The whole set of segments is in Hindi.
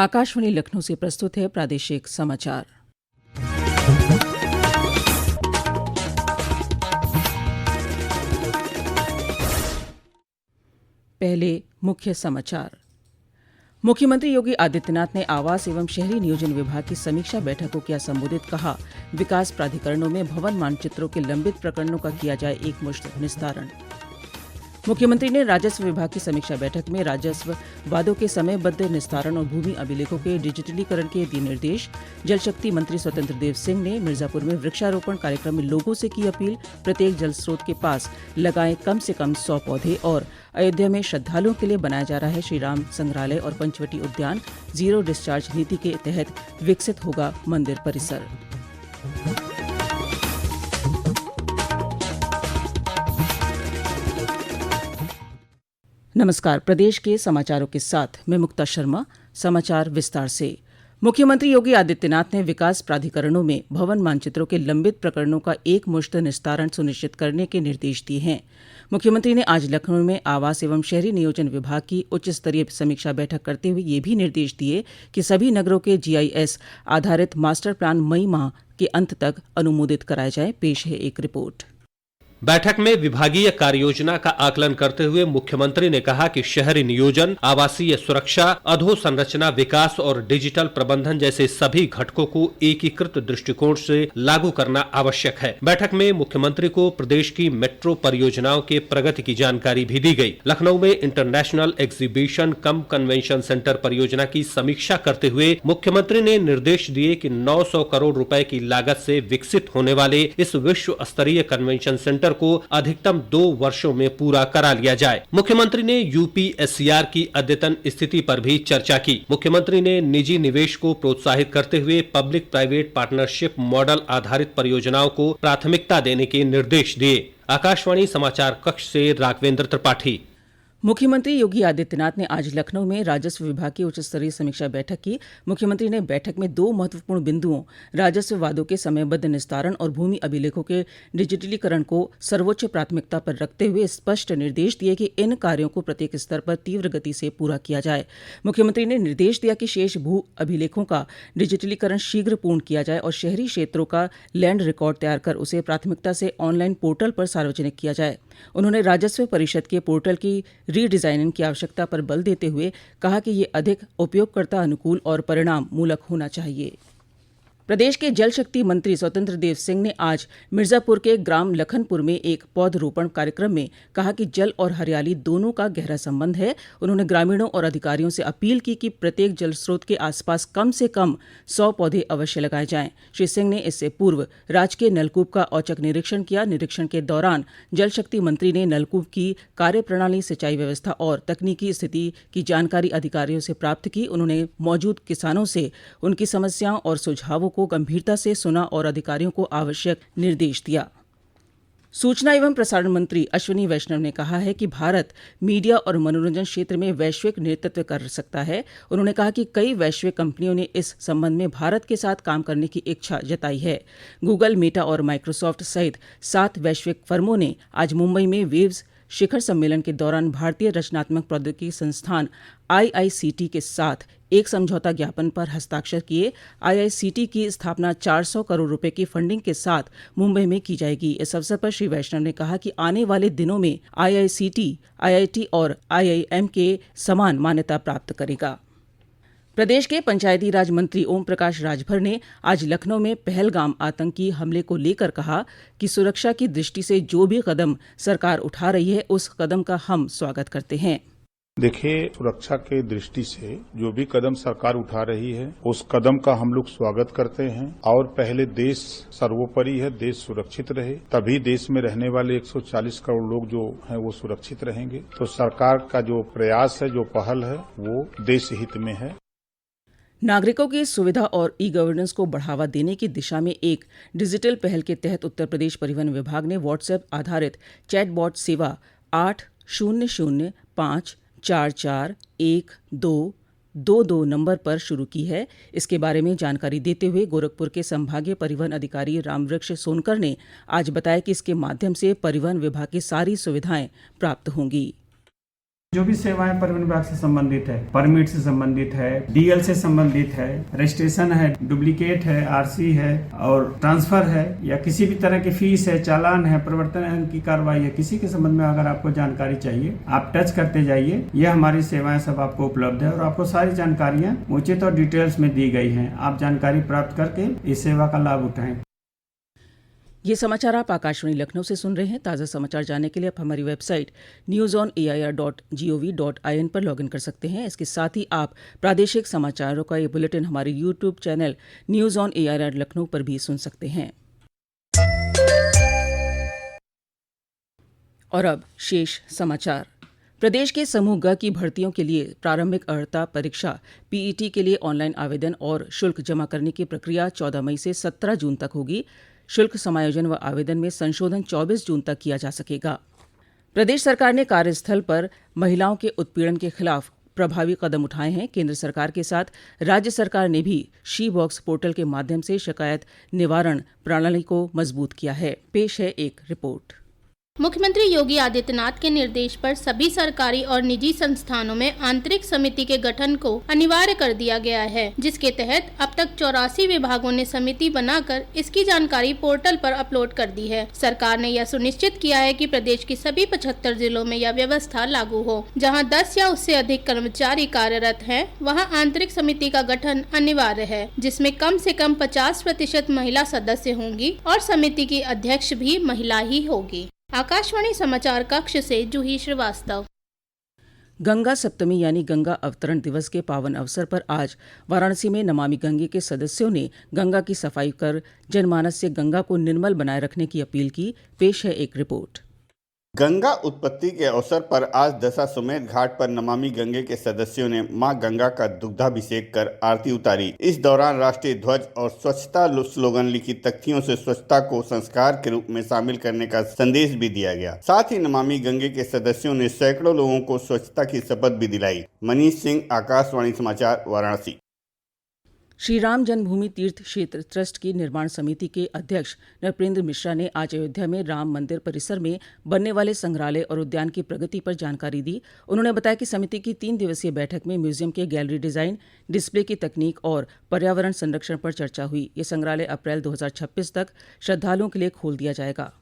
आकाशवाणी लखनऊ से प्रस्तुत है प्रादेशिक समाचार। पहले मुख्य समाचार। मुख्यमंत्री योगी आदित्यनाथ ने आवास एवं शहरी नियोजन विभाग की समीक्षा बैठक को किया संबोधित। कहा, विकास प्राधिकरणों में भवन मानचित्रों के लंबित प्रकरणों का किया जाए एकमुश्त निस्तारण। मुख्यमंत्री ने राजस्व विभाग की समीक्षा बैठक में राजस्व वादों के समयबद्ध निस्तारण और भूमि अभिलेखों के डिजिटलीकरण के दिए निर्देश। जल शक्ति मंत्री स्वतंत्र देव सिंह ने मिर्जापुर में वृक्षारोपण कार्यक्रम में लोगों से की अपील। प्रत्येक जल स्रोत के पास लगाएं कम से कम 100 पौधे। और अयोध्या में श्रद्धालुओं के लिए बनाया जा रहा है श्री राम संग्रहालय और पंचवटी उद्यान। जीरो डिस्चार्ज नीति के तहत विकसित होगा मंदिर परिसर। नमस्कार। प्रदेश के समाचारों के साथ मैं मुक्ता शर्मा। समाचार विस्तार से। मुख्यमंत्री योगी आदित्यनाथ ने विकास प्राधिकरणों में भवन मानचित्रों के लंबित प्रकरणों का एकमुश्त निस्तारण सुनिश्चित करने के निर्देश दिए हैं। मुख्यमंत्री ने आज लखनऊ में आवास एवं शहरी नियोजन विभाग की उच्च स्तरीय समीक्षा बैठक करते हुए ये भी निर्देश दिए कि सभी नगरों के GIS आधारित मास्टर प्लान मई माह के अंत तक अनुमोदित कराया जाए। पेश है एक रिपोर्ट। बैठक में विभागीय कार्ययोजना का आकलन करते हुए मुख्यमंत्री ने कहा कि शहरी नियोजन, आवासीय सुरक्षा, अधोसंरचना विकास और डिजिटल प्रबंधन जैसे सभी घटकों को एकीकृत दृष्टिकोण से लागू करना आवश्यक है। बैठक में मुख्यमंत्री को प्रदेश की मेट्रो परियोजनाओं के प्रगति की जानकारी भी दी गई। लखनऊ में इंटरनेशनल एग्जीबिशन कम कन्वेंशन सेंटर परियोजना की समीक्षा करते हुए मुख्यमंत्री ने निर्देश दिए कि 900 करोड़ रुपए की लागत से विकसित होने वाले इस विश्व स्तरीय कन्वेंशन सेंटर को अधिकतम 2 वर्षों में पूरा करा लिया जाए। मुख्यमंत्री ने UPSCR की अद्यतन स्थिति पर भी चर्चा की। मुख्यमंत्री ने निजी निवेश को प्रोत्साहित करते हुए पब्लिक प्राइवेट पार्टनरशिप मॉडल आधारित परियोजनाओं को प्राथमिकता देने के निर्देश दिए। आकाशवाणी समाचार कक्ष से राघवेंद्र त्रिपाठी। मुख्यमंत्री योगी आदित्यनाथ ने आज लखनऊ में राजस्व विभाग की उच्च स्तरीय समीक्षा बैठक की। मुख्यमंत्री ने बैठक में 2 महत्वपूर्ण बिंदुओं राजस्व वादों के समयबद्ध निस्तारण और भूमि अभिलेखों के डिजिटलीकरण को सर्वोच्च प्राथमिकता पर रखते हुए स्पष्ट निर्देश दिए कि इन कार्यों को प्रत्येक स्तर पर तीव्र गति से पूरा किया जाए। मुख्यमंत्री ने निर्देश दिया कि शेष भू अभिलेखों का डिजिटलीकरण शीघ्र पूर्ण किया जाए और शहरी क्षेत्रों का लैंड रिकॉर्ड तैयार कर उसे प्राथमिकता से ऑनलाइन पोर्टल पर सार्वजनिक किया जाए। उन्होंने राजस्व परिषद के पोर्टल की रीडिजाइनिंग की आवश्यकता पर बल देते हुए कहा कि ये अधिक उपयोगकर्ता अनुकूल और परिणाम मूलक होना चाहिए। प्रदेश के जल शक्ति मंत्री स्वतंत्र देव सिंह ने आज मिर्जापुर के ग्राम लखनपुर में एक पौधरोपण कार्यक्रम में कहा कि जल और हरियाली दोनों का गहरा संबंध है। उन्होंने ग्रामीणों और अधिकारियों से अपील की कि प्रत्येक जल स्रोत के आसपास कम से कम 100 पौधे अवश्य लगाए जाएं। श्री सिंह ने इससे पूर्व राजकीय नलकूप का औचक निरीक्षण किया। निरीक्षण के दौरान जल शक्ति मंत्री ने नलकूप की कार्यप्रणाली, सिंचाई व्यवस्था और तकनीकी स्थिति की जानकारी अधिकारियों से प्राप्त की। उन्होंने मौजूद किसानों से उनकी समस्याओं और सुझावों को गंभीरता से सुना और अधिकारियों को आवश्यक निर्देश दिया। सूचना एवं प्रसारण मंत्री अश्विनी वैष्णव ने कहा है कि भारत मीडिया और मनोरंजन क्षेत्र में वैश्विक नेतृत्व कर सकता है। उन्होंने कहा कि कई वैश्विक कंपनियों ने इस संबंध में भारत के साथ काम करने की इच्छा जताई है। गूगल, मेटा और माइक्रोसॉफ्ट सहित 7 वैश्विक फर्मों ने आज मुंबई में वेव्स शिखर सम्मेलन के दौरान भारतीय रचनात्मक प्रौद्योगिकी संस्थान IICT के साथ एक समझौता ज्ञापन पर हस्ताक्षर किए। IICT की स्थापना 400 करोड़ रुपए की फंडिंग के साथ मुंबई में की जाएगी। इस अवसर पर श्री वैष्णव ने कहा कि आने वाले दिनों में IICT, IIT और IIM के समान मान्यता प्राप्त करेगा। प्रदेश के पंचायती राज मंत्री ओम प्रकाश राजभर ने आज लखनऊ में पहलगाम आतंकी हमले को लेकर कहा कि सुरक्षा की दृष्टि से जो भी कदम सरकार उठा रही है उस कदम का हम स्वागत करते हैं। देखिए, सुरक्षा के दृष्टि से जो भी कदम सरकार उठा रही है उस कदम का हम लोग स्वागत करते हैं और पहले देश सर्वोपरि है, देश सुरक्षित रहे, तभी देश में रहने वाले 140 करोड़ लोग जो हैं वो सुरक्षित रहेंगे। तो सरकार का जो प्रयास है, जो पहल है, वो देश हित में है। नागरिकों की सुविधा और ई-गवर्नेंस को बढ़ावा देने की दिशा में एक डिजिटल पहल के तहत उत्तर प्रदेश परिवहन विभाग ने व्हाट्सएप आधारित चैटबॉट सेवा 800544122 नंबर पर शुरू की है। इसके बारे में जानकारी देते हुए गोरखपुर के संभागीय परिवहन अधिकारी रामवृक्ष सोनकर ने आज बताया कि इसके माध्यम से परिवहन विभाग की सारी सुविधाएं प्राप्त होंगी। जो भी सेवाएं परिवहन विभाग से संबंधित है, परमिट से संबंधित है, डीएल से संबंधित है, रजिस्ट्रेशन है, डुप्लीकेट है, आरसी है और ट्रांसफर है या किसी भी तरह की फीस है, चालान है, प्रवर्तन की कार्रवाई है, किसी के संबंध में अगर आपको जानकारी चाहिए आप टच करते जाइए। यह हमारी सेवाएं सब आपको उपलब्ध है और आपको सारी जानकारियां उचित और डिटेल्स में दी गई हैं। आप जानकारी प्राप्त करके इस सेवा का लाभ उठाएं। ये समाचार आप आकाशवाणी लखनऊ से सुन रहे हैं। ताज़ा समाचार जानने के लिए आप हमारी वेबसाइट newsonair.gov.in पर लॉगिन कर सकते हैं। इसके साथ ही आप प्रादेशिक समाचारों का ये बुलेटिन हमारे YouTube channel news on AIR Lucknow पर भी सुन सकते हैं। और अब शेष समाचार। प्रदेश के समूह ग की भर्तियों के लिए प्रारंभिक अर्हता परीक्षा पीईटी के लिए ऑनलाइन आवेदन और शुल्क जमा करने की प्रक्रिया 14 मई से 17 जून तक होगी। शुल्क समायोजन व आवेदन में संशोधन 24 जून तक किया जा सकेगा। प्रदेश सरकार ने कार्यस्थल पर महिलाओं के उत्पीड़न के खिलाफ प्रभावी कदम उठाए हैं। केंद्र सरकार के साथ राज्य सरकार ने भी शी बॉक्स पोर्टल के माध्यम से शिकायत निवारण प्रणाली को मजबूत किया है। पेश है एक रिपोर्ट। मुख्यमंत्री योगी आदित्यनाथ के निर्देश पर सभी सरकारी और निजी संस्थानों में आंतरिक समिति के गठन को अनिवार्य कर दिया गया है, जिसके तहत अब तक 84 विभागों ने समिति बनाकर इसकी जानकारी पोर्टल पर अपलोड कर दी है। सरकार ने यह सुनिश्चित किया है कि प्रदेश के सभी 75 जिलों में यह व्यवस्था लागू हो। जहां 10 या उससे अधिक कर्मचारी कार्यरत हैं, वहां आंतरिक समिति का गठन अनिवार्य है, जिसमें कम से कम 50% महिला सदस्य होंगी और समिति की अध्यक्ष भी महिला ही होगी। आकाशवाणी समाचार कक्ष से जूही श्रीवास्तव। गंगा सप्तमी यानी गंगा अवतरण दिवस के पावन अवसर पर आज वाराणसी में नमामि गंगे के सदस्यों ने गंगा की सफाई कर जनमानस से गंगा को निर्मल बनाए रखने की अपील की। पेश है एक रिपोर्ट। गंगा उत्पत्ति के अवसर पर आज दशाश्वमेध घाट पर नमामि गंगे के सदस्यों ने मां गंगा का दुग्धाभिषेक कर आरती उतारी। इस दौरान राष्ट्रीय ध्वज और स्वच्छता स्लोगन लिखित तख्तियों से स्वच्छता को संस्कार के रूप में शामिल करने का संदेश भी दिया गया। साथ ही नमामि गंगे के सदस्यों ने सैकड़ों लोगों को स्वच्छता की शपथ भी दिलाई। मनीष सिंह, आकाशवाणी समाचार, वाराणसी। श्री राम जन्मभूमि तीर्थ क्षेत्र ट्रस्ट की निर्माण समिति के अध्यक्ष नृपेंद्र मिश्रा ने आज अयोध्या में राम मंदिर परिसर में बनने वाले संग्रहालय और उद्यान की प्रगति पर जानकारी दी। उन्होंने बताया कि समिति की 3 दिवसीय बैठक में म्यूजियम के गैलरी डिजाइन, डिस्प्ले की तकनीक और पर्यावरण संरक्षण पर चर्चा हुई। ये संग्रहालय अप्रैल 2026 तक श्रद्धालुओं के लिए खोल दिया जाएगा।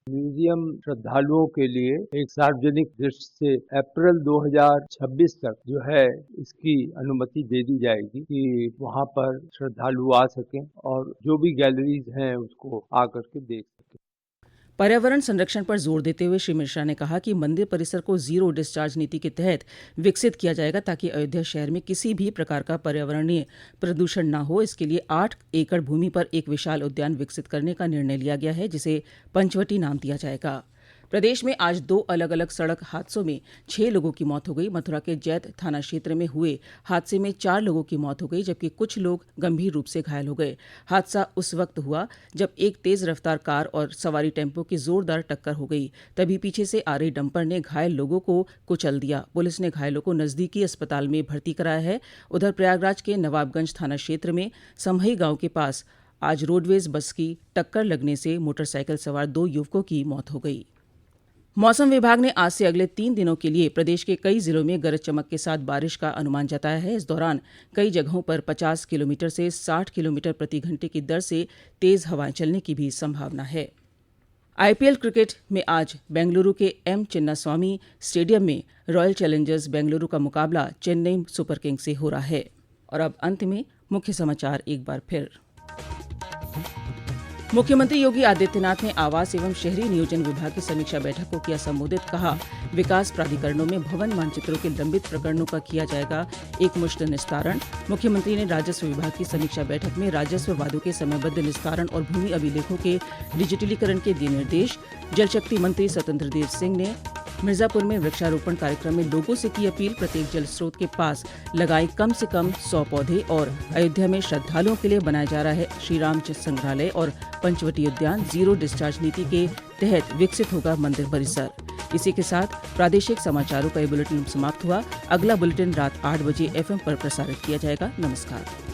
म्यूजियम श्रद्धालुओं के लिए एक सार्वजनिक दृष्टि से अप्रैल 2026 तक जो है इसकी अनुमति दे दी जाएगी कि वहां पर श्रद्धालु आ सकें और जो भी गैलरीज हैं उसको आकर के देख सकें। पर्यावरण संरक्षण पर जोर देते हुए श्री मिश्रा ने कहा कि मंदिर परिसर को जीरो डिस्चार्ज नीति के तहत विकसित किया जाएगा ताकि अयोध्या शहर में किसी भी प्रकार का पर्यावरणीय प्रदूषण न हो। इसके लिए 8 एकड़ भूमि पर एक विशाल उद्यान विकसित करने का निर्णय लिया गया है, जिसे पंचवटी नाम दिया जाएगा। प्रदेश में आज 2 अलग अलग सड़क हादसों में 6 लोगों की मौत हो गई। मथुरा के जैत थाना क्षेत्र में हुए हादसे में 4 लोगों की मौत हो गई, जबकि कुछ लोग गंभीर रूप से घायल हो गए। हादसा उस वक्त हुआ जब एक तेज रफ्तार कार और सवारी टेम्पो की जोरदार टक्कर हो गई। तभी पीछे से आ रही डंपर ने घायल लोगों को कुचल दिया। पुलिस ने घायलों को नजदीकी अस्पताल में भर्ती कराया है। उधर प्रयागराज के नवाबगंज थाना क्षेत्र में समही गांव के पास आज रोडवेज बस की टक्कर लगने से मोटरसाइकिल सवार 2 युवकों की मौत हो गई। मौसम विभाग ने आज से अगले 3 दिनों के लिए प्रदेश के कई जिलों में गरज चमक के साथ बारिश का अनुमान जताया है। इस दौरान कई जगहों पर 50 किलोमीटर से 60 किलोमीटर प्रति घंटे की दर से तेज हवाएं चलने की भी संभावना है। आईपीएल क्रिकेट में आज बेंगलुरु के एम चिन्नास्वामी स्टेडियम में रॉयल चैलेंजर्स बेंगलुरु का मुकाबला चेन्नई सुपर किंग्स से हो रहा है। और अब अंत में मुख्य समाचार एक बार फिर। मुख्यमंत्री योगी आदित्यनाथ ने आवास एवं शहरी नियोजन विभाग की समीक्षा बैठक को किया संबोधित। कहा, विकास प्राधिकरणों में भवन मानचित्रों के लंबित प्रकरणों का किया जाएगा एकमुश्त निस्तारण। मुख्यमंत्री ने राजस्व विभाग की समीक्षा बैठक में राजस्व वादों के समयबद्ध निस्तारण और भूमि अभिलेखों के डिजिटलीकरण के दिए निर्देश। जल शक्ति मंत्री स्वतंत्र देव सिंह ने मिर्जापुर में वृक्षारोपण कार्यक्रम में लोगों से की अपील। प्रत्येक जल स्रोत के पास लगाएं कम से कम 100 पौधे। और अयोध्या में श्रद्धालुओं के लिए बनाया जा रहा है श्री राम संग्रहालय और पंचवटी उद्यान। जीरो डिस्चार्ज नीति के तहत विकसित होगा मंदिर परिसर। इसी के साथ प्रादेशिक समाचारों का ये बुलेटिन समाप्त हुआ। अगला बुलेटिन रात 8 बजे FM पर प्रसारित किया जाएगा। नमस्कार।